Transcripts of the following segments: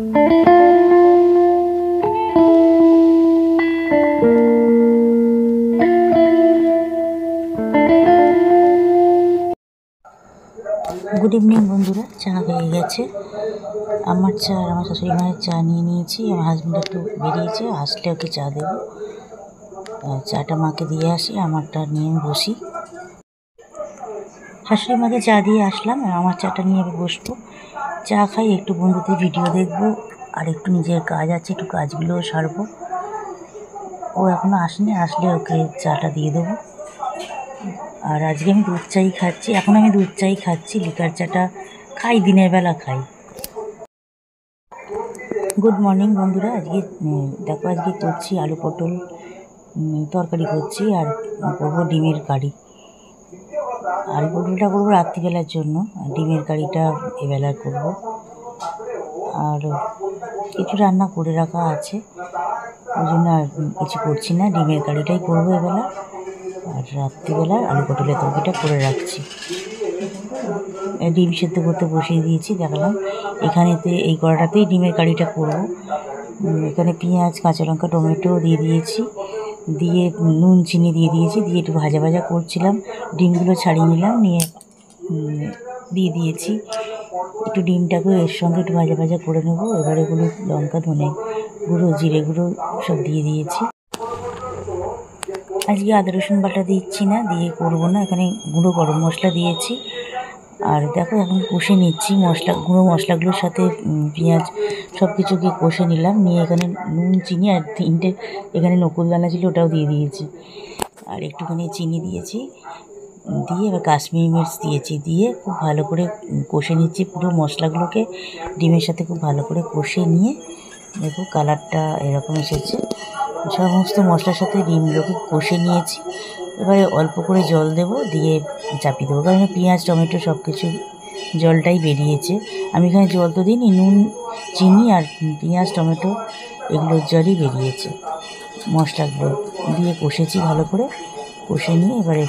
Good evening বন্ধুরা, চা হয়ে গেছে। আমার চা আর আমার শাশুড়ি মায়ের চা নিয়ে নিয়েছি। আমার হাজব্যান্ড একটু বেরিয়েছে, আসলে ওকে চা দেবো। চাটা মাকে দিয়ে আসি, আমারটা নিয়ে আমি বসি। শাশুড়ি মাকে চা দিয়ে আসলাম, আমার চাটা নিয়ে আমি বসবো। চা খাই, একটু বন্ধুদের ভিডিও দেখবো, আর একটু নিজের কাজ আছে, একটু কাজগুলোও সারবো। ও এখনও আসেনি, আসলে ওকে চাটা দিয়ে দেবো। আর আজকে আমি দুধ চাই খাচ্ছি। এখন আমি দুধ চাই খাচ্ছি, লিকার চাটা খাই, দিনের বেলা খাই। গুড মর্নিং বন্ধুরা। আজকে দেখো, আজকে করছি আলু পটল তরকারি করছি, আর করবো ডিমের কারি। আলু পটলটা করবো রাত্রিবেলার জন্য, আর ডিমের কারিটা এবেলা করব। আর কিছু রান্না করে রাখা আছে, ওই জন্য আর কিছু করছি না। ডিমের কারিটাই করবো এবেলা, আর রাত্রিবেলা আলু পটলের তরকারিটা করে রাখছি। ডিম সেদ্ধ করতে বসিয়ে দিয়েছি, দেখালাম। এখানেতে এই কড়াটাতেই ডিমের কারিটা করব। এখানে পেঁয়াজ, কাঁচা লঙ্কা, টমেটো দিয়ে দিয়েছি, দিয়ে নুন চিনি দিয়ে দিয়েছি, দিয়ে একটু ভাজা ভাজা করছিলাম। ডিমগুলো ছাড়িয়ে নিলাম, নিয়ে দিয়ে দিয়েছি। একটু ডিমটাকে এর সঙ্গে একটু ভাজা ভাজা করে নেবো। এবারে হলুদ, লঙ্কা, ধনে গুঁড়ো, জিরে গুঁড়ো সব দিয়ে দিয়েছি। আজকে আদা রসুন বাটা দিচ্ছি না, দিয়ে করবো না। এখানে গুঁড়ো গরম মশলা দিয়েছি। আর দেখো, এখন কষে নিচ্ছি গুঁড়ো মশলাগুলোর সাথে পেঁয়াজ সব কিছুকে কষে নিলাম। নিয়ে এখানে নুন, চিনি আর 3টে এখানে নকুলদানা ছিল, ওটাও দিয়ে দিয়েছি। আর একটুখানি চিনি দিয়েছি, দিয়ে এবার কাশ্মীরি মির্চ দিয়েছি, দিয়ে খুব ভালো করে কষে নিচ্ছি পুরো মশলাগুলোকে ডিমের সাথে। খুব ভালো করে কষে নিয়ে দেখো কালারটা এরকম এসেছে। সমস্ত মশলার সাথে ডিমগুলোকে কষে নিয়েছি। এবারে অল্প করে জল দেব, দিয়ে চাপিয়ে দেবো, কারণ পেঁয়াজ, টমেটো সব কিছু জলটাই বেরিয়েছে। আমি এখানে জল তো দিইনি, নুন, চিনি আর পেঁয়াজ, টমেটো এগুলোর জলই বেরিয়েছে। মশলাগুলো দিয়ে কষেছি ভালো করে, কষে নিয়ে এবারে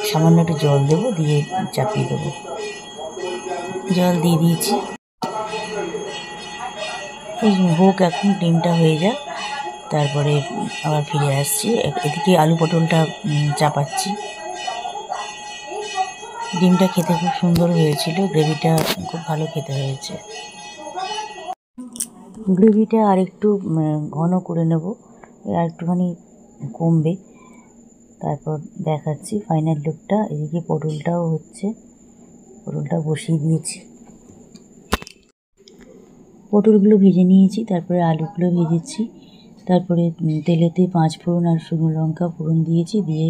সামান্য একটু জল দেবো, দিয়ে চাপিয়ে দেবো। জল দিয়ে দিয়েছি, হোক এখন, ডিমটা হয়ে যাক, তারপরে আবার ফিরে আসছি। এদিকে আলু পটলটা চাপাচ্ছি। ডিমটা খেতে খুব সুন্দর হয়েছিল, গ্রেভিটা খুব ভালো খেতে হয়েছে। গ্রেভিটা আর একটু ঘন করে নেব, আর একটুখানি কমবে, তারপর দেখাচ্ছি ফাইনাল লুকটা। এদিকে পটলটাও হচ্ছে, পটলটা বসিয়ে দিয়েছি। পটলগুলো ভেজে নিয়েছি, তারপরে আলুগুলো ভেজেছি, তারপরে তেলেতে 5 ফোড়ন আর শুকনো লঙ্কা ফোড়ন দিয়েছি, দিয়ে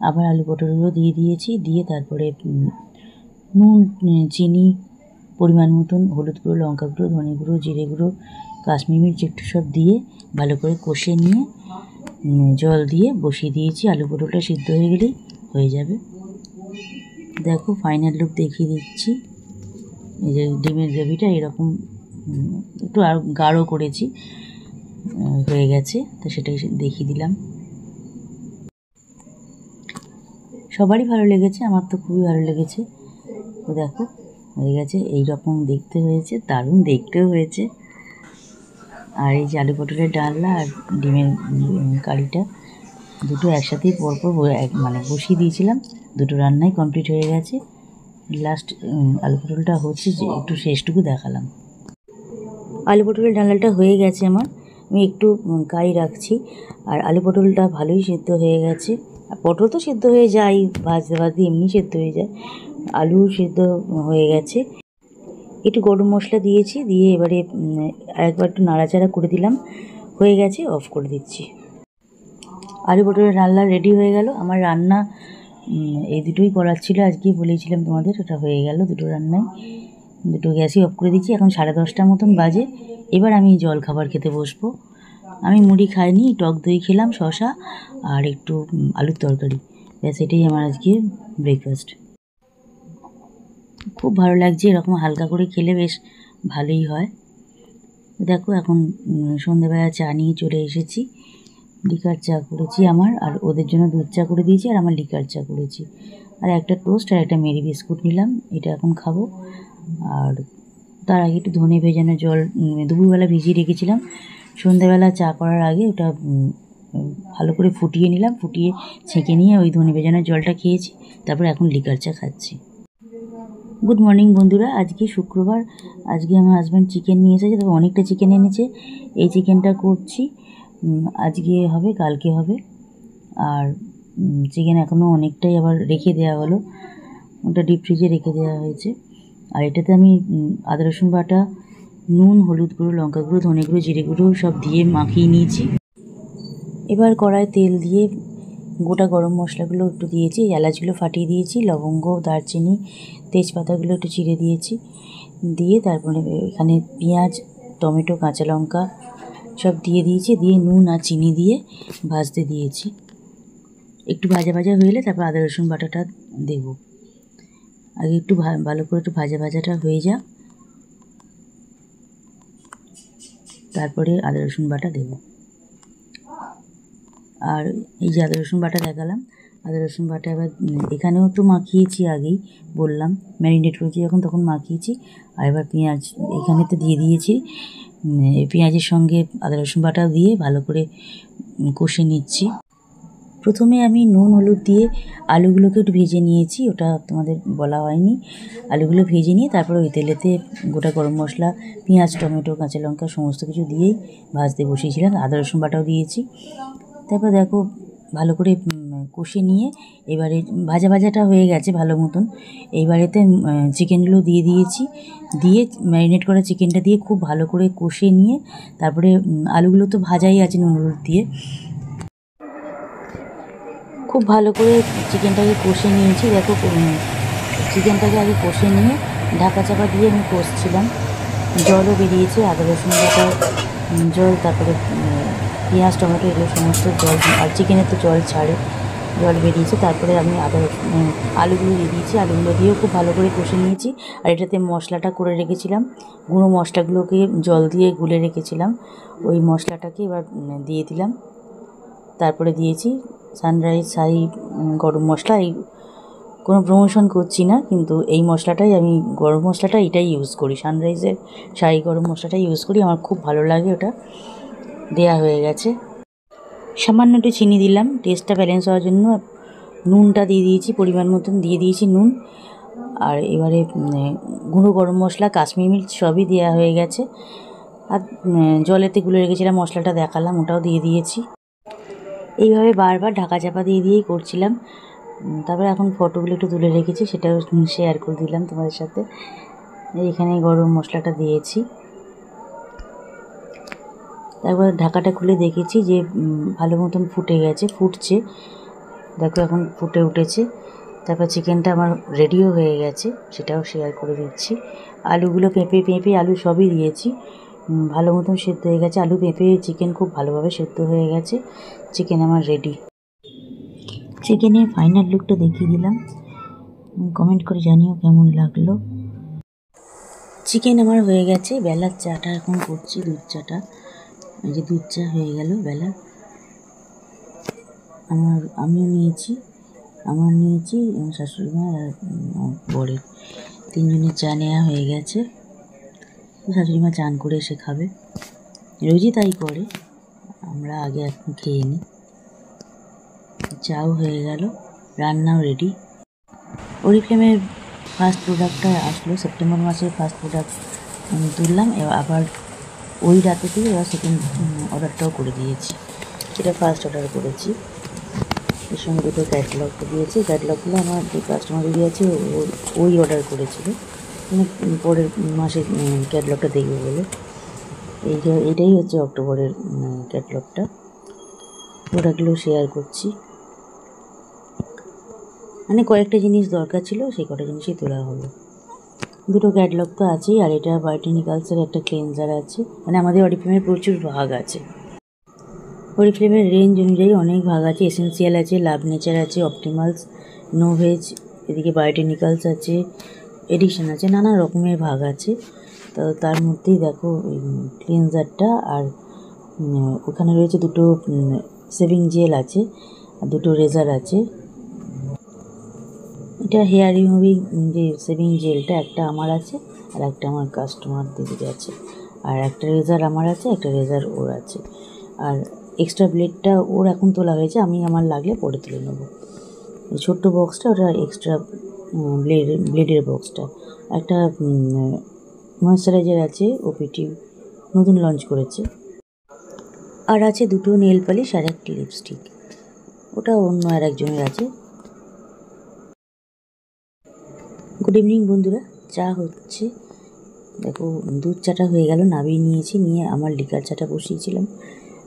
আবার আলু পটলগুলো দিয়ে দিয়েছি, দিয়ে তারপরে নুন, চিনি পরিমাণ মতন, হলুদ গুঁড়ো, লঙ্কা গুঁড়ো, ধনে গুঁড়ো, জিরে গুঁড়ো, কাশ্মীরি মির্চ একটু সব দিয়ে ভালো করে কষে নিয়ে জল দিয়ে বসিয়ে দিয়েছি। আলু পটলটা সিদ্ধ হয়ে গেলেই হয়ে যাবে। দেখো ফাইনাল লুক দেখিয়ে দিচ্ছি। এই যে ডিমের গ্রেভিটা এরকম একটু আর গাঢ় করেছি, হয়ে গেছে, তো সেটাই দেখিয়ে দিলাম। সবারই ভালো লেগেছে, আমার তো খুবই ভালো লেগেছে। তো দেখো হয়ে গেছে, এইরকম দেখতে হয়েছে, দারুণ দেখতেও হয়েছে। আর এই যে আলু পটলের ডালনা আর ডিমের কারিটা দুটো একসাথেই পরপর মানে বসিয়ে দিয়েছিলাম। দুটো রান্নাই কমপ্লিট হয়ে গেছে। লাস্ট আলু পটলটা হচ্ছে, যে একটু শেষটুকু দেখালাম। আলু পটলের ডালনাটা হয়ে গেছে আমার, আমি একটু কাই রাখছি। আর আলু পটলটা ভালোই সেদ্ধ হয়ে গেছে। পটল তো সেদ্ধ হয়ে যায়, ভাজতে ভাজতে এমনি সেদ্ধ হয়ে যায়। আলু সেদ্ধ হয়ে গেছে। একটু গরম মশলা দিয়েছি, দিয়ে এবারে আরেকবার একটু নাড়াচাড়া করে দিলাম। হয়ে গেছে, অফ করে দিচ্ছি। আলু পটলের রান্না রেডি হয়ে গেল। আমার রান্না এই দুটোই করার ছিল, আজকে বলেছিলাম তোমাদের, ওটা হয়ে গেল। দুটো রান্নাই, দুটো গ্যাসই অফ করে দিচ্ছি। এখন 10:30 মতন বাজে। এবার আমি জল খাবার খেতে বসবো। আমি মুড়ি খাইনি, টক দই খেলাম, শশা আর একটু আলুর তরকারি, ব্যাস এটাই আমার আজকে ব্রেকফাস্ট। খুব ভালো লাগছে, এরকম হালকা করে খেলে বেশ ভালোই হয়। দেখো এখন সন্ধ্যেবেলা চা নিয়ে চলে এসেছি। লিকার চা করেছি আমার, আর ওদের জন্য দুধ চা করে দিয়েছি, আর আমার লিকার চা করেছি। আর একটা টোস্ট আর একটা মেরি বিস্কুট নিলাম, এটা এখন খাবো। আর তার আগে একটু ধনে ভেজানো জল দুপুরবেলা ভিজিয়ে রেখেছিলাম, সন্ধ্যাবেলা চা করার আগে ওটা ভালো করে ফুটিয়ে নিলাম, ফুটিয়ে ছেঁকে নিয়ে ওই ধনে ভেজানো জলটা খেয়েছি। তারপর এখন লিকার চা খাচ্ছি। গুড মর্নিং বন্ধুরা, আজকে শুক্রবার। আজকে আমার হাজব্যান্ড চিকেন নিয়ে এসেছে, তবে অনেকটা চিকেন এনেছে। এই চিকেনটা করছি, আজকে হবে, কালকে হবে। আর চিকেন এখনও অনেকটাই আবার রেখে দেওয়া হলো, ওটা ডিপ ফ্রিজে রেখে দেওয়া হয়েছে। আর এটাতে আমি আদা রসুন বাটা, নুন, হলুদ গুঁড়ো, লঙ্কা গুঁড়ো, ধনে গুঁড়ো, জিরে গুঁড়ো সব দিয়ে মাখিয়ে নিয়েছি। এবার কড়ায় তেল দিয়ে গোটা গরম মশলাগুলো একটু দিয়েছি, এলাচগুলো ফাটিয়ে দিয়েছি, লবঙ্গ, দারচিনি, তেজপাতাগুলো একটু চিড়ে দিয়েছি। দিয়ে তারপরে এখানে পেঁয়াজ, টমেটো, কাঁচা লঙ্কা সব দিয়ে দিয়েছি, দিয়ে নুন আর চিনি দিয়ে ভাজতে দিয়েছি। একটু ভাজা ভাজা হয়ে এলে তারপর আদা রসুন বাটাটা দেব। আগে একটু ভালো করে একটু ভাজাটা হয়ে যাক, তারপরে আদা রসুন বাটা দেব। আর এই যে আদা রসুন বাটা দেখালাম, আদা রসুন বাটা এবার এখানেও তো মাখিয়েছি, আগেই বললাম ম্যারিনেট করেছি যখন তখন মাখিয়েছি। আর এবার পেঁয়াজ এখানে তো দিয়ে দিয়েছি, পেঁয়াজের সঙ্গে আদা রসুন বাটাও দিয়ে ভালো করে কষে নিচ্ছি। প্রথমে আমি নুন হলুদ দিয়ে আলুগুলোকে একটু ভেজে নিয়েছি, ওটা তোমাদের বলা হয়নি। আলুগুলো ভেজে নিয়ে তারপরে ওই তেলেতে গোটা গরম মশলা, পেঁয়াজ, টমেটো, কাঁচা লঙ্কা সমস্ত কিছু দিয়েই ভাজতে বসিয়েছিলাম। আদা রসুন বাটাও দিয়েছি। তারপর দেখো ভালো করে কষে নিয়ে এবারে ভাজাটা হয়ে গেছে ভালো মতন। এইবারেতে চিকেনগুলো দিয়ে দিয়েছি, দিয়ে ম্যারিনেট করা চিকেনটা দিয়ে খুব ভালো করে কষে নিয়ে তারপরে আলুগুলো তো ভাজাই আছে নুন হলুদ দিয়ে, খুব ভালো করে চিকেনটাকে কষে নিয়েছি। দেখো চিকেনটাকে আগে কষে নিয়ে ঢাকা চাপা দিয়ে আমি কষছিলাম। জলও বেরিয়েছে, আদা রসুন বাটার জল, তারপরে পেঁয়াজ, টমেটো এগুলো সমস্ত জল, আর চিকেনের তো জল ছাড়ে, জল বেরিয়েছে। তারপরে আমি আলুগুলো দিয়ে দিয়েছি, আলুগুলো দিয়েও খুব ভালো করে কষে নিয়েছি। আর এটাতে মশলাটা করে রেখেছিলাম, গুঁড়ো মশলাগুলোকে জল দিয়ে গুলে রেখেছিলাম, ওই মশলাটাকে এবার দিয়ে দিলাম। তারপরে দিয়েছি সানরাইজ শাহি গরম মশলা। এই কোনো প্রমোশন করছি না, কিন্তু এই মশলাটাই আমি, গরম মশলাটা এটাই ইউজ করি, সানরাইজের শাহি গরম মশলাটাই ইউজ করি, আমার খুব ভালো লাগে। ওটা দেয়া হয়ে গেছে। সামান্য একটু চিনি দিলাম টেস্টটা ব্যালেন্স হওয়ার জন্য। নুনটা দিয়ে দিয়েছি, পরিমাণ মতন দিয়ে দিয়েছি নুন। আর এবারে গুঁড়ো গরম মশলা, কাশ্মীরি মির্চ সবই দেওয়া হয়ে গেছে। আর জলেতে গুলে রেখেছিলাম মশলাটা দেখালাম, ওটাও দিয়ে দিয়েছি। এইভাবে বারবার ঢাকা চাপা দিয়েই করছিলাম। তারপরে এখন ফটোগুলো একটু তুলে রেখেছি, সেটাও শেয়ার করে দিলাম তোমাদের সাথে। এখানে গরম মশলাটা দিয়েছি। তারপর ঢাকাটা খুলে দেখেছি যে ভালো মতন ফুটে গেছে, ফুটছে, দেখো এখন ফুটে উঠেছে। তারপর চিকেনটা আমার রেডিও হয়ে গেছে, সেটাও শেয়ার করে দিচ্ছি। আলুগুলো পেঁপে আলু সবই দিয়েছি, ভালো মতন সেদ্ধ হয়ে গেছে। আলু, পেঁপে, চিকেন খুব ভালোভাবে সেদ্ধ হয়ে গেছে। চিকেন আমার রেডি। চিকেনের ফাইনাল লুকটা দেখিয়ে দিলাম, কমেন্ট করে জানিও কেমন লাগলো। চিকেন আমার হয়ে গেছে। বেলার চাটা এখন করছি, দুধ চাটা। এই যে দুধ চা হয়ে গেল বেলার। আমিও নিয়েছি, আমার শাশুড়ি মা আর বরের, তিনজনের চা নেওয়া হয়ে গেছে। শাশুড়ি মা চান করে এসে খাবে, রোজই তাই করে, আমরা আগে এখন খেয়ে নিই। চাও হয়ে গেল, রান্নাও রেডি। অরিফ্লেমের ফার্স্ট প্রোডাক্টটা আসলো, সেপ্টেম্বর মাসে ফার্স্ট প্রোডাক্ট তুললাম। এবার আবার ওই রাতেতেই এবার সেকেন্ড অর্ডারটাও করে দিয়েছি। এটা ফার্স্ট অর্ডার করেছি, এর সঙ্গে দুটো ক্যাটলগ দিয়েছি। ক্যাটলগুলো আমার যে কাস্টমার দিদি আছে ওই অর্ডার করেছিল, মানে পরের মাসে ক্যাটলগটা দেখবে বলে। এইটাই হচ্ছে অক্টোবরের ক্যাটলগটা। প্রোডাক্টগুলো শেয়ার করছি, মানে কয়েকটা জিনিস দরকার ছিল, সেই কটা জিনিসই তোলা হলো। দুটো ক্যাটলগ তো আছেই, আর এটা বায়োটিনিক্যালসের একটা ক্লিনজার আছে। মানে আমাদের অরিফ্লেমের প্রচুর ভাগ আছে, অরিফ্লেমের রেঞ্জ অনুযায়ী অনেক ভাগ আছে। এসেন্সিয়াল আছে, লাভ নেচার আছে, অপটিমালস, নোভেজ, এদিকে বায়োটিনিক্যালস আছে, এডিশন আছে, নানা রকমের ভাগ আছে। তো তার মধ্যেই দেখো ক্লিনজারটা, আর ওখানে রয়েছে দুটো সেভিং জেল আছে, আর দুটো রেজার আছে। এটা হেয়ার রিমুভিং যে সেভিং জেলটা একটা আমার আছে, আর একটা আমার কাস্টমার দিদির আছে, আর একটা রেজার আমার আছে, একটা রেজার ওর আছে। আর এক্সট্রা ব্লেডটা ওর এখন তোলা হয়েছে, আমি আমার লাগলে পরে তুলে নেবো। এই ছোট্ট বক্সটা ওটা এক্সট্রা ব্লেডের বক্সটা। একটা ময়েশ্চারাইজার আছে, ওপিটি নতুন লঞ্চ করেছে। আর আছে দুটো নেল পালিশ আর একটা লিপস্টিক, ওটা অন্য আর একজনের আছে। গুড ইভিনিং বন্ধুরা, চা হচ্ছে। দেখো দুধ চাটা হয়ে গেল, নামিয়ে নিয়েছি, নিয়ে আমার লিকার চাটা বসিয়েছিলাম।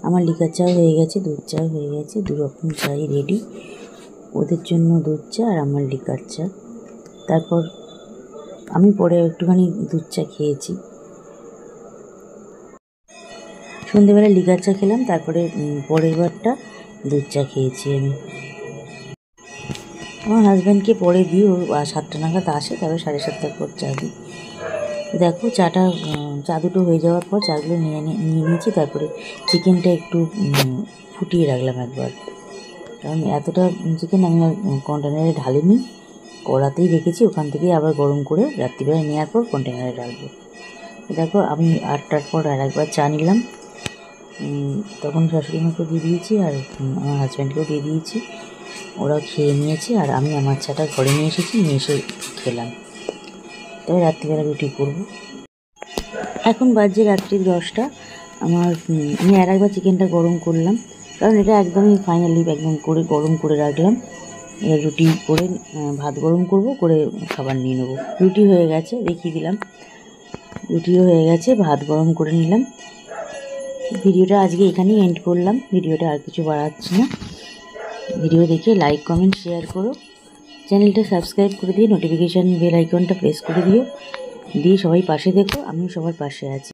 আমার লিকার চাও হয়ে গেছে, দুধ চাও হয়ে গেছে, দু রকম চাই রেডি। ওদের জন্য দুধ চা আর আমার লিকার চা। তারপর আমি পরে একটুখানি দুধ চা খেয়েছি। সন্ধেবেলা লিকার চা খেলাম, তারপরে পরের বারটা দুধ চা খেয়েছি আমি। আমার হাজব্যান্ডকে পরে দিই, ও 7টা নাগাদ আসে, তারপরে 7:30টার পর চা দিই। দেখো চা দুটো হয়ে যাওয়ার পর চাগুলো নিয়ে নিয়েছি। তারপরে চিকেনটা একটু ফুটিয়ে রাখলাম একবার, কারণ এতটা চিকেন আমি কন্টেনারে ঢালিনি, কড়াতেই রেখেছি, ওখান থেকেই আবার গরম করে রাত্রিবেলা নেওয়ার পর কন্টেনারে ঢালবো। দেখো আমি 8টার পর আর একবার চা নিলাম, তখন শাশুড়ি মাকে দিয়ে দিয়েছি আর আমার হাজব্যান্ডকেও দিয়ে দিয়েছি, ওরাও খেয়ে নিয়েছে। আর আমি আমার চাটা ঘরে নিয়ে এসেছি, নিয়ে এসে খেলাম। তবে রাত্রিবেলা রুটি করব। এখন বাজে রাত্রি 10টা। আমি আর একবার চিকেনটা গরম করলাম, কারণ এটা একদমই ফাইনালি একদম করে গরম করে রাখলাম। এবার রুটি করে ভাত গরম করব, করে খাবার নিয়ে নেবো। রুটি হয়ে গেছে, দেখিয়ে দিলাম, রুটিও হয়ে গেছে, ভাত গরম করে নিলাম। ভিডিওটা আজকে এখানেই এন্ড করলাম, ভিডিওটা আর কিছু বাড়াচ্ছি না। ভিডিও দেখে লাইক কমেন্ট শেয়ার করো, চ্যানেলটা সাবস্ক্রাইব করে দিয়ে নোটিফিকেশান বেল আইকনটা প্রেস করে দিও, দিয়ে সবাই পাশে দেখো, আমিও সবার পাশে আছি।